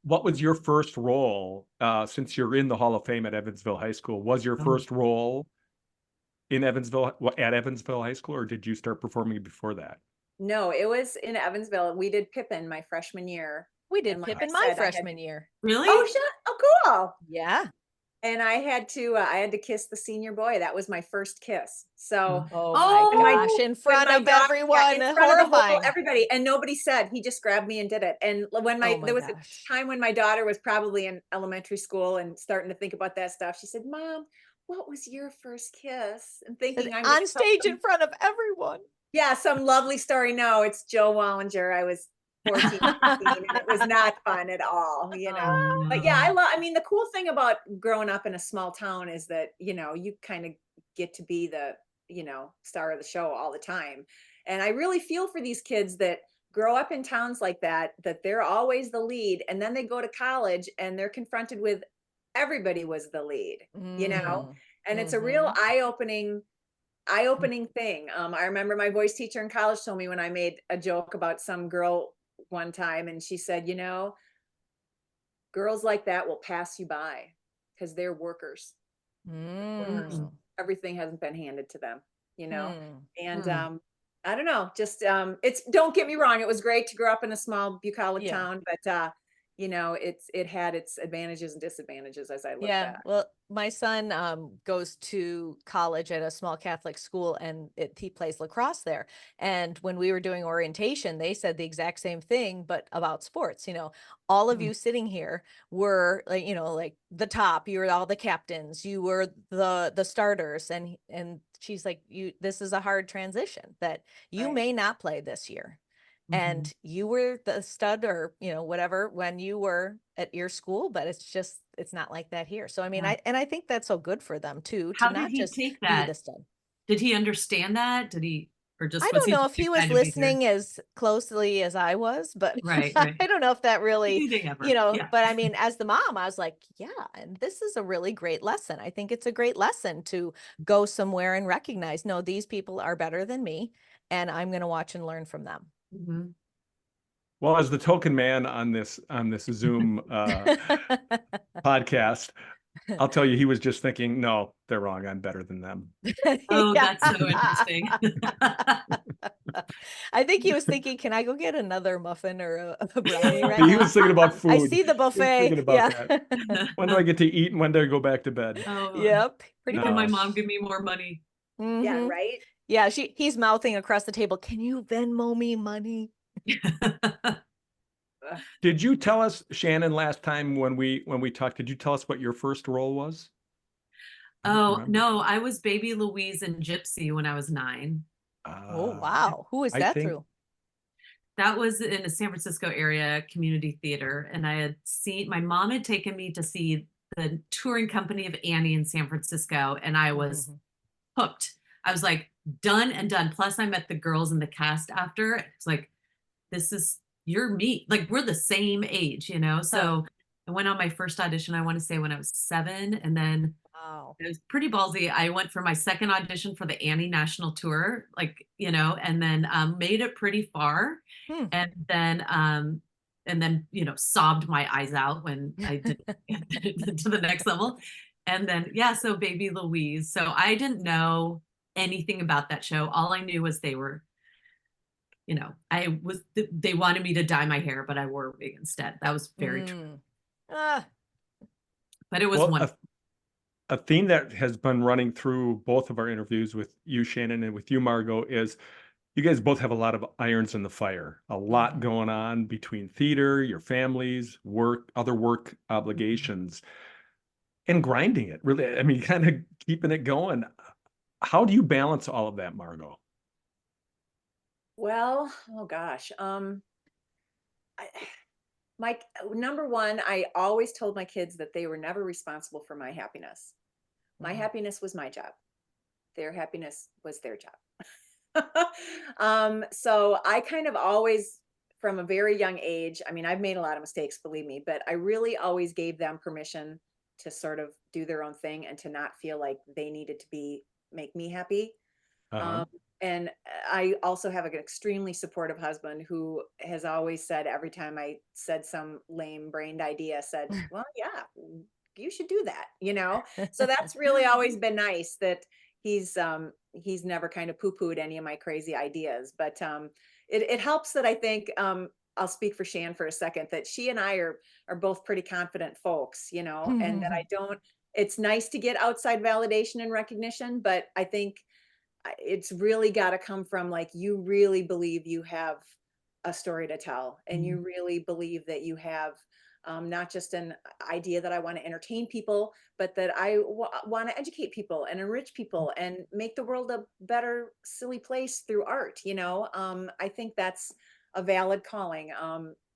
what was your first role since you're in the Hall of Fame at Evansville High School? Was your Oh. first role in Evansville at Evansville High School, or did you start performing before that? No, it was in Evansville. We did Pippin my freshman year. We did And like I Pippin my said, I had freshman year. Really? Oh, cool. Yeah. And I had to kiss the senior boy. That was my first kiss. So Oh Oh, my gosh, in when front my of doc- everyone. in front of the whole, Horrifying. everybody, and nobody said. He just grabbed me and did it. And when Oh my there was gosh. a time when my daughter was probably in elementary school and starting to think about that stuff, she said, "Mom, what was your first kiss?" And thinking I'm gonna On tell stage some- in front of everyone. yeah, some lovely story. No, it's Joe Wallinger. I was 14, 15, and it was not fun at all, you know. Oh, But yeah, no. I mean, the cool thing about growing up in a small town is that, you kind of get to be the, star of the show all the time. And I really feel for these kids that grow up in towns like that they're always the lead. And then they go to college and they're confronted with everybody was the lead, Mm. and it's a real Mhm. eye-opening thing. I remember my voice teacher in college told me when I made a joke about some girl one time, and she said, girls like that will pass you by because they're workers. Workers. Mm. Everything hasn't been handed to them, Hmm. and Hmm. I don't know, just don't get me wrong, it was great to grow up in a small bucolic Yeah. town, but it had its advantages and disadvantages as I look Yeah, back. well, my son goes to college at a small Catholic school, and he plays lacrosse there. And when we were doing orientation, they said the exact same thing, but about sports. All of Mm. you sitting here were like, like the top. You were all the captains. You were the starters, and she's like, This is a hard transition that you Right. may not play this year. And Mhm. you were the stud or whatever when you were at your school, but it's not like that here. So I mean, Yeah. I think that's so good for them too, to How did not he just take be the that? stud. Did he understand that? Did he, or I just was don't he know just if he was excited to be there? listening as closely as I was, but Right, I right. don't know if that really, Anything ever. Yeah. but I mean, as the mom, I was like, yeah, and this is a really great lesson. I think it's a great lesson to go somewhere and recognize, no, these people are better than me, and I'm going to watch and learn from them. Mhm. Well, as the token man on this Zoom podcast, I'll tell you, he was just thinking, no, they're wrong. I'm better than them. Oh, Yeah. that's so interesting. I think he was thinking, can I go get another muffin or a brownie right He now? was thinking about I food. see the He was buffet. thinking about that. When do I get to eat and when do I go back to bed? Oh, Yep. Pretty can my much. mom give me more money? Yeah, Mhm. right. Yeah, he's mouthing across the table, can you Venmo me money? Ugh. Did you tell us, Shannon, last time when we talked, did you tell us what your first role was? I don't Oh, remember. no, I was baby Louise and Gypsy when I was 9. Oh, Uh, wow. Who is I that think through? That was in a San Francisco area community theater. And I had seen, my mom had taken me to see the touring company of Annie in San Francisco, and I was Mhm. hooked. I was like, done and done. Plus, I met the girls in the cast after. It's like, this is, you're me. Like, we're the same age, you know? Huh. So I went on my first audition, I want to say when I was 7. And then Wow. it was pretty ballsy. I went for my second audition for the Annie National Tour, like, and then made it pretty far. Hmm. And then, sobbed my eyes out when I did get to the next level. And then, yeah, so Baby Louise. So I didn't know anything about that show. All I knew was they were, they wanted me to dye my hair, but I wore a wig instead. That was very true. Mm. Ah, But it was well, wonderful. a theme that has been running through both of our interviews with you, Shannon, and with you, Margo, is you guys both have a lot of irons in the fire, a lot Mhm. going on between theater, your families, work, other work obligations, and grinding it. Really, I mean, kind of keeping it going. How do you balance all of that, Margo? Well, oh gosh. I, my number one, I always told my kids that they were never responsible for my happiness. My Mhm. happiness was my job. Their happiness was their job. So I kind of always, from a very young age, I mean, I've made a lot of mistakes, believe me, but I really always gave them permission to sort of do their own thing and to not feel like they needed to make me happy. Uh-huh. Um, and I also have an extremely supportive husband who has always said, every time I said some lame brained idea, said, well, yeah, you should do that, So that's really always been nice that he's never kind of poo-pooed any of my crazy ideas. But it helps that I think I'll speak for Shan for a second, that she and I are both pretty confident folks, and that I don't, it's nice to get outside validation and recognition, but I think it's really got to come from, like, you really believe you have a story to tell, and you really believe that you have not just an idea that I want to entertain people, but that I want to educate people and enrich people and make the world a better silly place through art. I think that's a valid calling.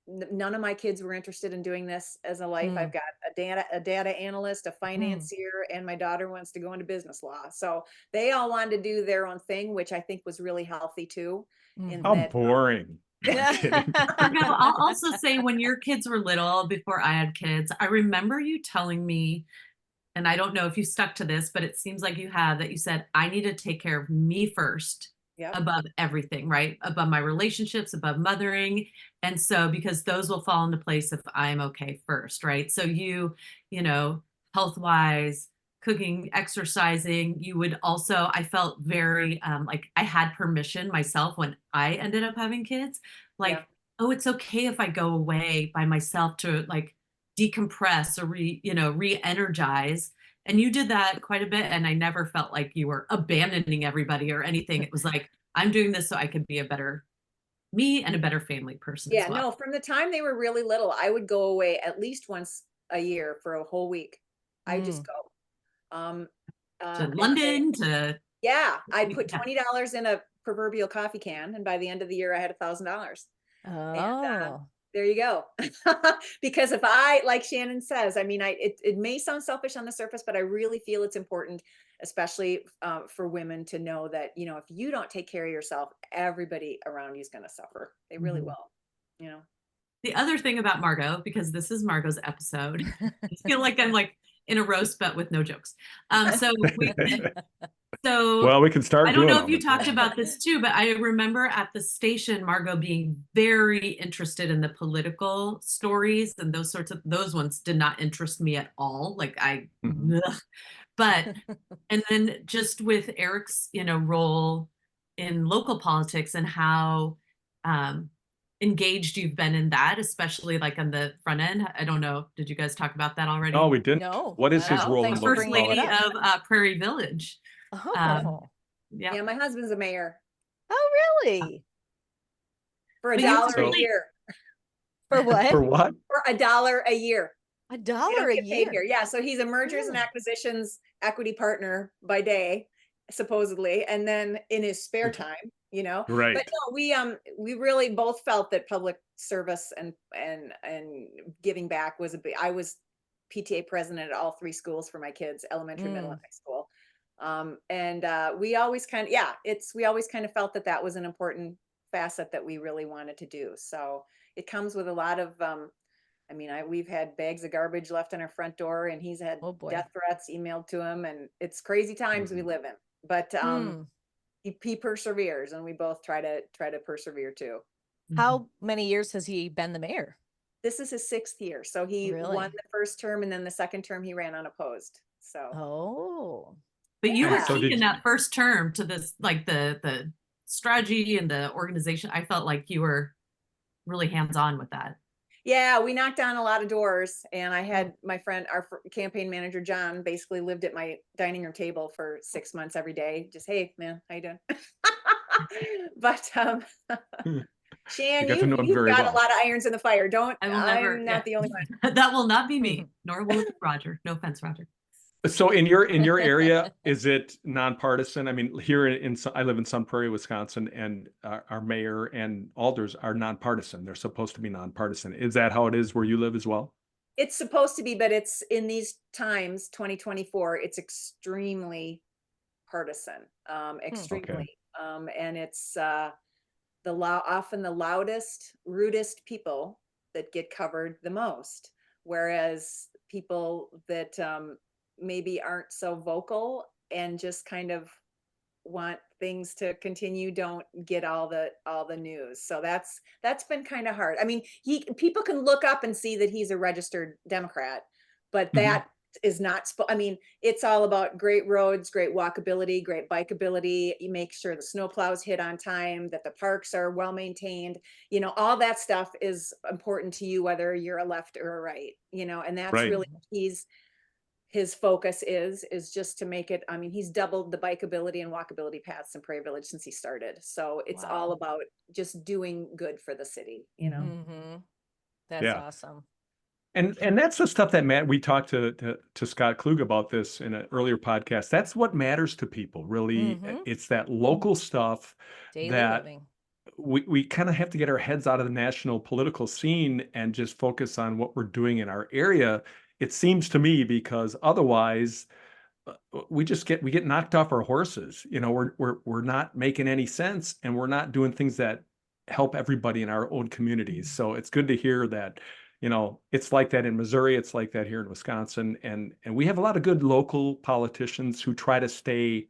None of my kids were interested in doing this as a life. I've Mm. got a data analyst, a Mm. financier, and my daughter wants to go into business law. So they all wanted to do their own thing, which I think was really healthy too. In How Mhm. that, boring. I'm kidding. Margo, I'll also say when your kids were little, before I had kids, I remember you telling me, and I don't know if you stuck to this, but it seems like you have, that you said, I need to take care of me first Yep. above everything, right? Above my relationships, above mothering. And so, because those will fall into place if I'm okay first, right? So health wise, cooking, exercising, you would also, I felt very like I had permission myself when I ended up having kids. Yeah. Like, oh, it's okay if I go away by myself to like decompress or re-energize. And you did that quite a bit. And I never felt like you were abandoning everybody or anything. It was like, I'm doing this so I could be a better me and a better family person Yeah, as well. no, from the time they were really little, I would go away at least once a year for a whole week. I just go. To And London, to yeah, I'd put yeah. $20 in a proverbial coffee can, and by the end of the year, I had $1,000. And Oh. there you go. Because if I, like Shannon says, I mean, it may sound selfish on the surface, but I really feel it's important, especially for women, to know that, you know, if you don't take care of yourself, everybody around you is going to suffer. They really Mhm. will, you know. The other thing about Margo, because this is Margo's episode, I feel like I'm like in a roast, but with no jokes. So Well, we can start I don't doing know if you them. talked about this too, but I remember at the station, Margo being very interested in the political stories, and those ones did not interest me at all. Like Mhm. ugh. But, and then just with Eric's, role in local politics and how engaged you've been in that, especially like on the front end. I don't know. Did you guys talk about that already? No, we didn't. No. What is his Well, role in thanks for local First bringing it lady politics? up. of Prairie Village. Oh. Yeah. Yeah, my husband's a mayor Oh, really? for a But you dollar a So- year. For what? For what? For a dollar a year. $1 You don't a get paid year. here. Yeah, so he's a mergers and Really? acquisitions equity partner by day, supposedly, and then in his spare time, you know. Right. But no, we really both felt that public service and giving back was a big. I was PTA president at all 3 schools for my kids, elementary, middle, and high school. We always kind of, we always kind of felt that that was an important facet that we really wanted to do. So it comes with a lot of I mean, we've had bags of garbage left on our front door, and he's had Oh, boy. death threats emailed to him, and it's crazy times we Mhm. live in. But Hmm. he perseveres, and we both try to persevere too. How many years has he been the mayor? This is his 6th year, so he won Really? the first term, and then the second term he ran unopposed. So Oh. But you were Yeah. So key did in you- that first term to this, like the strategy and the organization. I felt like you were really hands-on with that. yeah, we knocked on a lot of doors, and I had my friend, our campaign manager, John, basically lived at my dining room table for 6 months every day. Just, hey, man, how you doing? But Shan, You got to know him you've very got well. a lot of irons in the fire. I will never. I'm not the only one. That will not be me, nor will it be Roger. No offense, Roger. So in your area, is it nonpartisan? I mean, here I live in Sun Prairie, Wisconsin, and our mayor and alders are nonpartisan. They're supposed to be nonpartisan. Is that how it is where you live as well? It's supposed to be, but it's in these times, 2024, it's extremely partisan, extremely. And it's often the loudest, rudest people that get covered the most, whereas people that maybe aren't so vocal and just kind of want things to continue don't get all the news. So that's been kind of hard. I mean, people can look up and see that he's a registered Democrat, but that is not I mean, it's all about great roads, great walkability, great bikeability. You make sure the snow plows hit on time, that the parks are well maintained, you know, all that stuff is important to you, whether you're a left or a right, you know, and that's Right. really his focus is just to make it. I mean, he's doubled the bikeability and walkability paths in Prairie Village since he started. So it's all Wow. about just doing good for the city, you know. Mm-hmm. That's Yeah. awesome. And that's the stuff that we talked to Scott Klug about this in an earlier podcast. That's what matters to people, really. Mhm. It's that local stuff Daily that living. we kind of have to get our heads out of the national political scene and just focus on what we're doing in our area. It seems to me, because otherwise we get knocked off our horses. You know, we're not making any sense, and we're not doing things that help everybody in our own communities. So it's good to hear that, you know, it's like that in Missouri, it's like that here in Wisconsin, and we have a lot of good local politicians who try to stay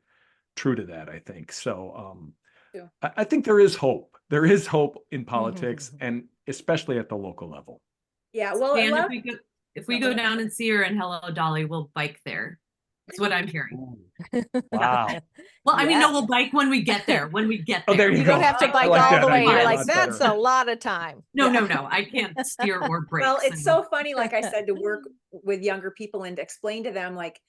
true to that, I think. So Yeah. I think there is hope. There is hope in politics, and especially at the local level. Yeah, well, And if we go No, go down and see her and hello Dolly, we'll bike there. is what I'm hearing. Wow. Well, I mean, Yeah. no, we'll bike when we get there. When we get Oh, there. there You go. don't have to I bike like all that the way. idea You're a like, lot that's better. a lot of time. No, Yeah. no. I can't steer or brake. Well, it's so funny, like I said, to work with younger people and to explain to them, like,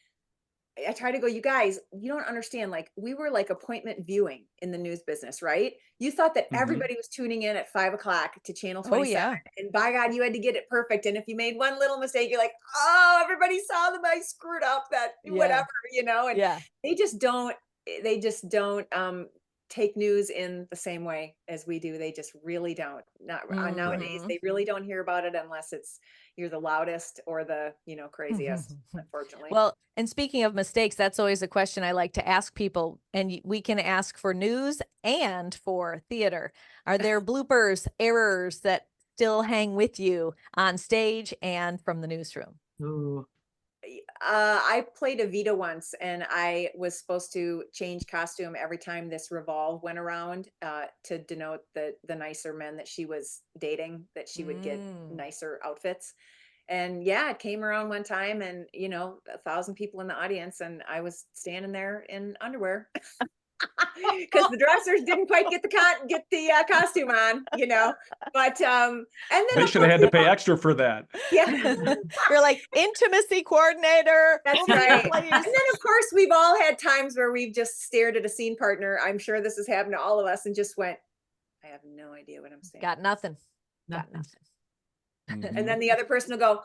I try to go, you guys, you don't understand. Like, we were like appointment viewing in the news business, right? You thought that Mhm. everybody was tuning in at 5 o'clock to channel Oh, 27. yeah. And by God, you had to get it perfect. And if you made one little mistake, you're like, oh, everybody saw that I screwed up that Yeah. whatever, and Yeah. they just don't, take news in the same way as we do. They just really don't. Not nowadays. Mhm. They really don't hear about it unless you're the loudest or the, craziest, unfortunately. Well, and speaking of mistakes, that's always a question I like to ask people. And we can ask for news and for theater. Are there bloopers, errors that still hang with you on stage and from the newsroom? Ooh. I played Evita once, and I was supposed to change costume every time this revolve went around to denote the nicer men that she was dating, that she would get nicer outfits. And yeah, it came around one time, and 1,000 people in the audience, and I was standing there in underwear. Because the dressers didn't quite get the costume on, but and then They of should have course had to pay extra for that. yeah. You're like intimacy coordinator. That's over here, right. please. And then, of course, we've all had times where we've just stared at a scene partner. I'm sure this has happened to all of us, and just went, I have no idea what I'm saying. Got nothing. Got Nothing. nothing. And then the other person will go,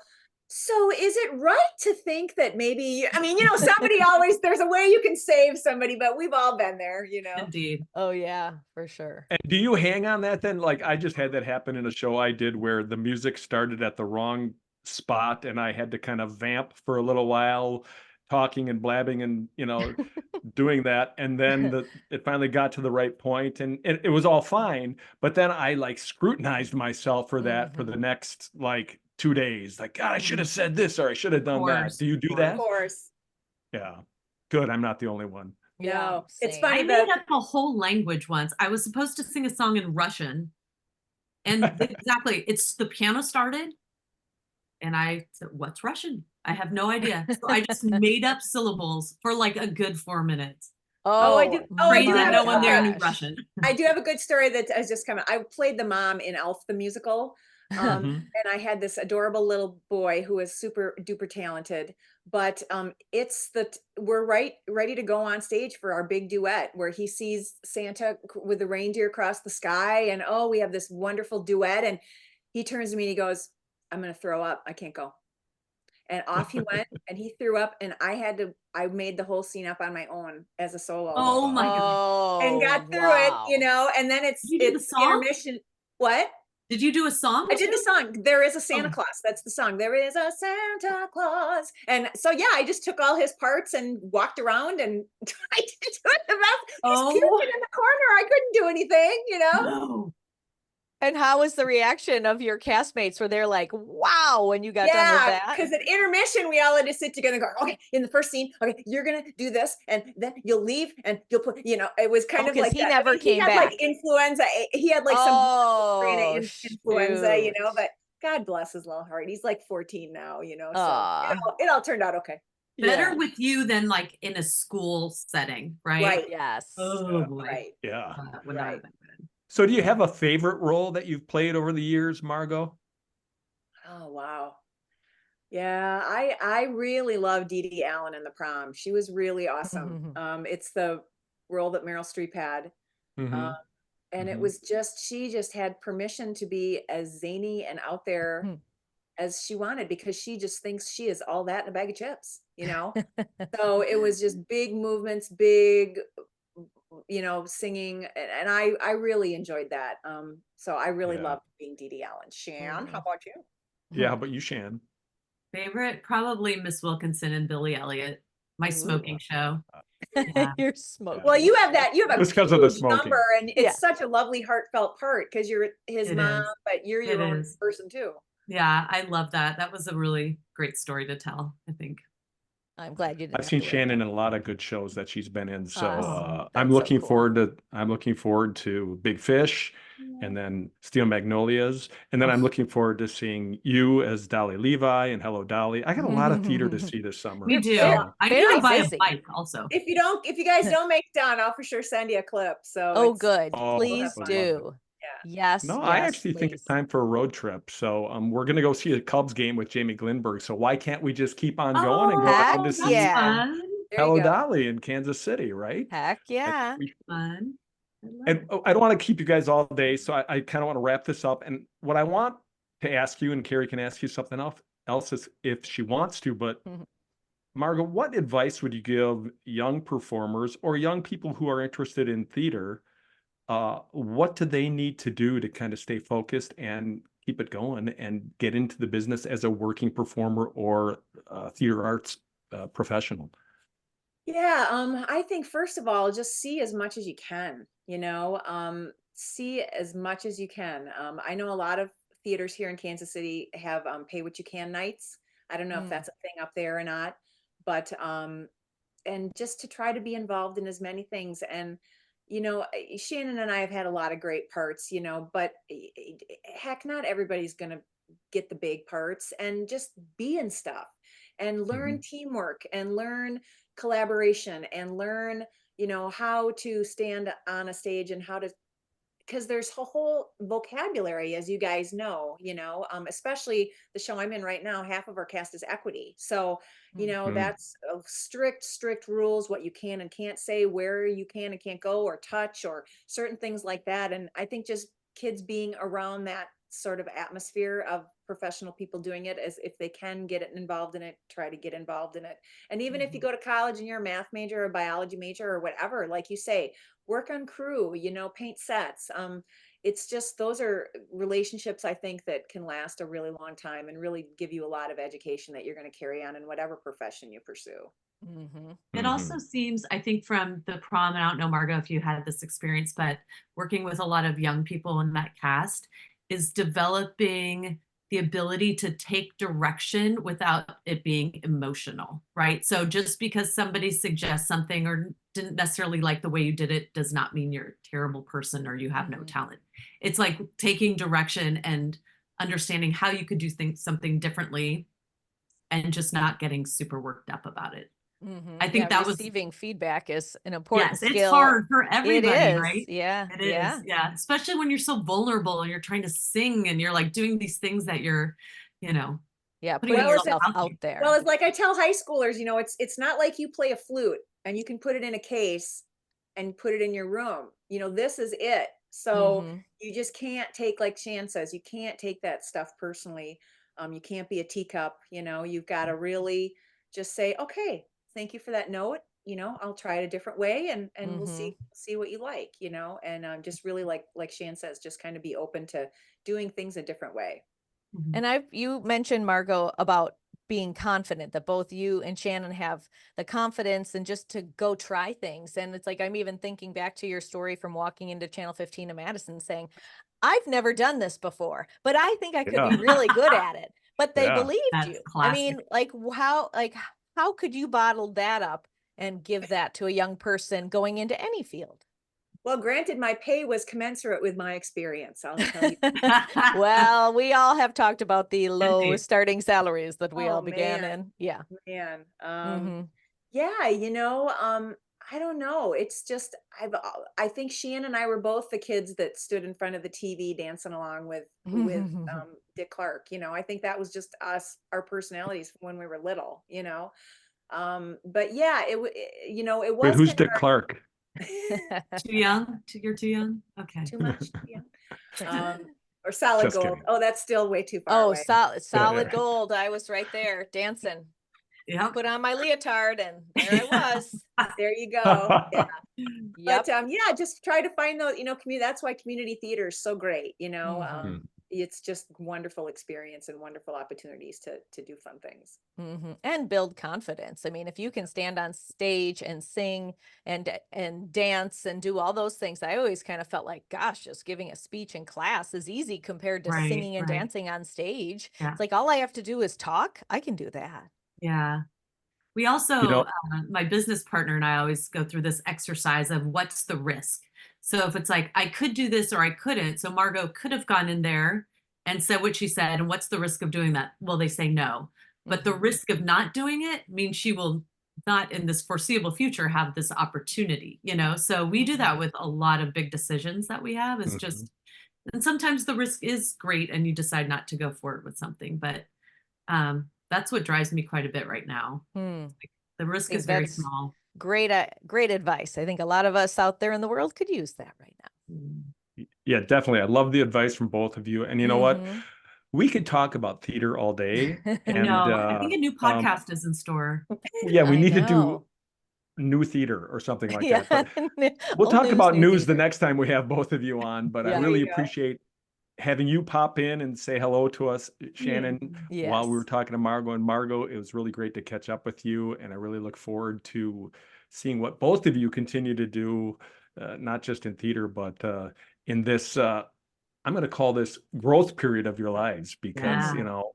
so is it right to think that maybe, somebody always, there's a way you can save somebody, but we've all been there, Indeed. Oh, yeah, for sure. And do you hang on that then? Like, I just had that happen in a show I did where the music started at the wrong spot and I had to kind of vamp for a little while, talking and blabbing and, doing that. And then it finally got to the right point and it was all fine. But then I like scrutinized myself for that for the next like 2 days. Like, God, I should have said this or I should have done that. course, Do you do of Of that? course. Yeah. Good. I'm not the only one. Yeah, No, it's same. funny I made up a whole language once. I was supposed to sing a song in Russian. And exactly, it's the piano started. And I said, what's Russian? I have no idea. So I just made up syllables for like a good 4 minutes. Oh, I do. Oh, I Crazy do that have no a- one there knew gosh. Russian. I do have a good story that has just come out. I played the mom in Elf the musical. Mhm. And I had this adorable little boy who was super duper talented, but we're ready to go on stage for our big duet where he sees Santa with the reindeer across the sky, and we have this wonderful duet, and he turns to me and he goes, I'm gonna throw up, I can't go. And off he went, and he threw up, and I made the whole scene up on my own as a solo. Oh my God. Oh, And got through wow. it, and then it's Did you do the song? intermission. What? Did you do a song? I did the too? song. There is a Santa Oh. Claus. That's the song. There is a Santa Claus. And so, yeah, I just took all his parts and walked around and I did it the best. He's Oh. puking in the corner. I couldn't do anything, No. And how was the reaction of your castmates? Were they like, wow, when you got done with Yeah, that? because at intermission, we all had to sit together and go, okay, in the first scene, okay, you're going to do this, and then you'll leave, and you'll put, it was kind of 'cause like he that. never He came had back. like influenza. He had like Oh, some influenza, shoot. but God bless his little heart. He's like 14 now, so Aw. it all turned out okay. Better Yeah. with you than like in a school setting, right? Right. Yes. Oh boy. Right. Yeah. That would not have been good. So do you have a favorite role that you've played over the years, Margo? Oh, wow. Yeah, I really love Dee Dee Allen in The Prom. She was really awesome. It's the role that Meryl Streep had. Mhm. And it Mhm. was she just had permission to be as zany and out there as she wanted because she just thinks she is all that in a bag of chips, So it was just big movements, big, singing. And I really enjoyed that. So I really Yeah. loved being Dee Dee Allen. Shan, how about you? Yeah, how about you, Shan? Favorite, probably Miss Wilkinson and Billy Elliot. My smoking show. Yeah. You're smoking. Well, you have a It's 'cause of the huge smoking. number, and it's Yeah. such a lovely, heartfelt part because you're his It mom, is. but you're your It own is. person too. Yeah, I love that. That was a really great story to tell, I think. I'm glad you didn't I've have seen to wear Shannon that. in a lot of good shows that she's been in. So Awesome. I'm That's so looking cool. forward to Big Fish and then Steel Magnolias. And then I'm looking forward to seeing you as Dolly Levi and Hello Dolly. I got a lot of theater to see this summer. We do. So, I need very to buy busy. a bike also. If you guys don't make it down, I'll for sure send you a clip. So Oh, it's, good. Oh, Please would love it. do. yeah. Yes. No, I yes, actually think it's please. time for a road trip. So we're going to go see a Cubs game with Jamie Glinberg. So why can't we just keep on going and go heck around to see yeah. Fun. There you Hello go. Dolly in Kansas City, right? Heck yeah. Fun. And I don't want to keep you guys all day, so I kind of want to wrap this up. And what I want to ask you, and Carrie can ask you something else is if she wants to, but Mhm. Margo, what advice would you give young performers or young people who are interested in theater? What do they need to do to kind of stay focused and keep it going and get into the business as a working performer or theater arts professional? Yeah, I think first of all, just see as much as you can, see as much as you can. I know a lot of theaters here in Kansas City have pay what you can nights. I don't know if Mm. that's a thing up there or not, but and just to try to be involved in as many things. And Shannon and I have had a lot of great parts, but heck, not everybody's gonna get the big parts, and just be in stuff and learn teamwork and learn collaboration and learn how to stand on a stage and how to, because there's a whole vocabulary, as you guys know, especially the show I'm in right now, half of our cast is equity. So Mm. that's strict rules, what you can and can't say, where you can and can't go or touch, or certain things like that. And I think just kids being around that sort of atmosphere of professional people doing it, as if they can get it involved in it, try to get involved in it. And even if you go to college and you're a math major or a biology major or whatever, like you say, work on crew, paint sets. It's just, those are relationships I think that can last a really long time and really give you a lot of education that you're going to carry on in whatever profession you pursue. Mhm. It also seems, I think, from the prom, and I don't know, Margo, if you had this experience, but working with a lot of young people in that cast is developing the ability to take direction without it being emotional, right? So just because somebody suggests something or didn't necessarily like the way you did it does not mean you're a terrible person or you have no talent. It's like taking direction and understanding how you could do something differently and just not getting super worked up about it. I think that was, receiving feedback is an important yes, skill. it's hard for everybody, It is. right? Yeah. It is. Yeah. Especially when you're so vulnerable and you're trying to sing and you're like doing these things that you're, Yeah. putting Putting Well, it's yourself yourself out there. Well, it's like I tell high schoolers, it's not like you play a flute and you can put it in a case and put it in your room. This is it. So Mhm. you just can't take, like Shan says, you can't take that stuff personally. You can't be a teacup, you've got to really just say, okay, thank you for that note. I'll try it a different way, and we'll see what you like, and just really, like Shan says, just kind of be open to doing things a different way. And you mentioned, Margo, about being confident, that both you and Shannon have the confidence and just to go try things. And it's like, I'm even thinking back to your story from walking into Channel 15 in Madison saying, I've never done this before, but I think I could be really good at it. But they believed That's you. classic. I mean, how could you bottle that up and give that to a young person going into any field? Well, granted, my pay was commensurate with my experience, I'll tell you. Well, we all have talked about the low Indeed. starting salaries that we all Oh, began man. in. Yeah. Man, Mhm. yeah, I don't know. It's just, I think Shan and I were both the kids that stood in front of the TV dancing along with Dick Clark. I think that was just us, our personalities from when we were little. But yeah, it it Wait, was who's kind of Dick Clark? Too young? You're too young? Okay. too much. Yeah. Or Solid Just Gold. kidding. Oh, that's still way too far Oh, away. solid gold. I was right there dancing. Yep. Put on my leotard and there I was. There you go. Yeah. Yep. But yeah, just try to find those, community. That's why community theater is so great. It's just wonderful experience and wonderful opportunities to do fun things. And build confidence. I mean, if you can stand on stage and sing and dance and do all those things, I always kind of felt like, gosh, just giving a speech in class is easy compared to Right, singing and right. dancing on stage. Yeah. It's like, all I have to do is talk. I can do that. Yeah. We also, You know- my business partner and I always go through this exercise of what's the risk. So if it's like, I could do this or I couldn't. So Margo could have gone in there and said what she said. And what's the risk of doing that? Well, they say no. But the risk of not doing it means she will not in this foreseeable future have this opportunity, you know? So we do that with a lot of big decisions that we have is just, and sometimes the risk is great and you decide not to go forward with something, but that's what drives me quite a bit right now. Like, the risk is very small. Great, great advice. I think a lot of us out there in the world could use that right now. Yeah, definitely. I love the advice from both of you. And you know what? We could talk about theater all day. And No, I think a new podcast is in store. Yeah, we need to do know. new theater or something like Yeah. that. But we'll Old talk news, about new news the theater. next time we have both of you on. But I Yeah. really There you go. appreciate having you pop in and say hello to us, Shannon, while we were Yes. talking to Margo. And Margo, it was really great to catch up with you. And I really look forward to seeing what both of you continue to do, not just in theater, but in this, I'm going to call this growth period of your lives, because, you know,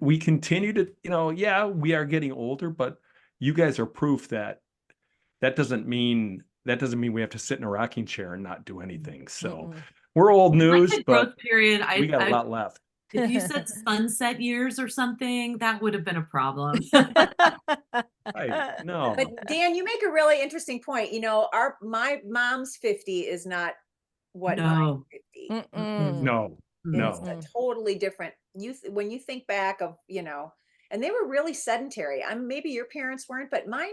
we continue to, you know, yeah, we are getting older, but you guys are proof that doesn't mean we have to sit in a rocking chair and not do anything. So we're old news, Like the but growth period, we got a lot left. if you said sunset years or something, that would have been a problem. No. But Dan, you make a really interesting point. You know, my mom's 50 is not what I'm 50. No. It's a totally different when you think back of, you know, and they were really sedentary. Maybe your parents weren't, but mine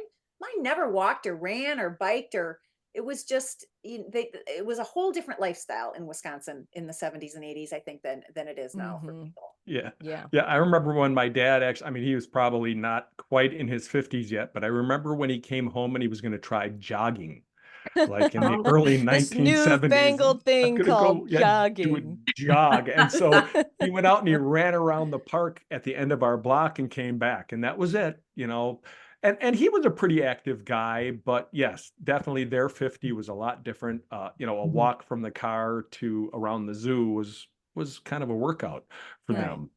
never walked or ran or biked, or it was just, it was a whole different lifestyle in Wisconsin in the 70s and 80s, I think, than it is now for people. Yeah. Yeah. Yeah. I remember when my dad actually, I mean, he was probably not quite in his 50s yet, but I remember when he came home and he was going to try jogging, like in the early This 1970s. newfangled thing I'm gonna called do a jogging. jog. And so he went out and he ran around the park at the end of our block and came back. And that was it, you know. And he was a pretty active guy, but yes, definitely their 50 was a lot different. You know, a walk from the car to around the zoo was kind of a workout for them.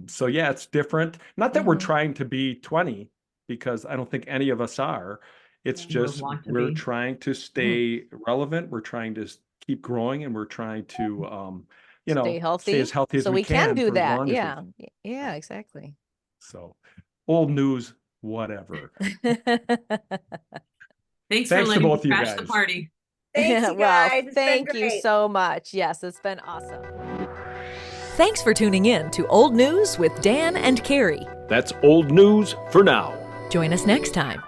So yeah, it's different. Not that we're trying to be 20, because I don't think any of us are. It's just we're trying to stay relevant. We're trying to keep growing, and we're trying to you know, Stay healthy, stay as healthy as so we we can do for as that. long as we Yeah. can. Yeah, exactly. So old news, whatever. Thanks for to letting both me you crash the guys. party. Thanks, you Well, guys. It's been thank you great. so much. Yes, it's been awesome. Thanks for tuning in to Old News with Dan and Carrie. That's old news for now. Join us next time.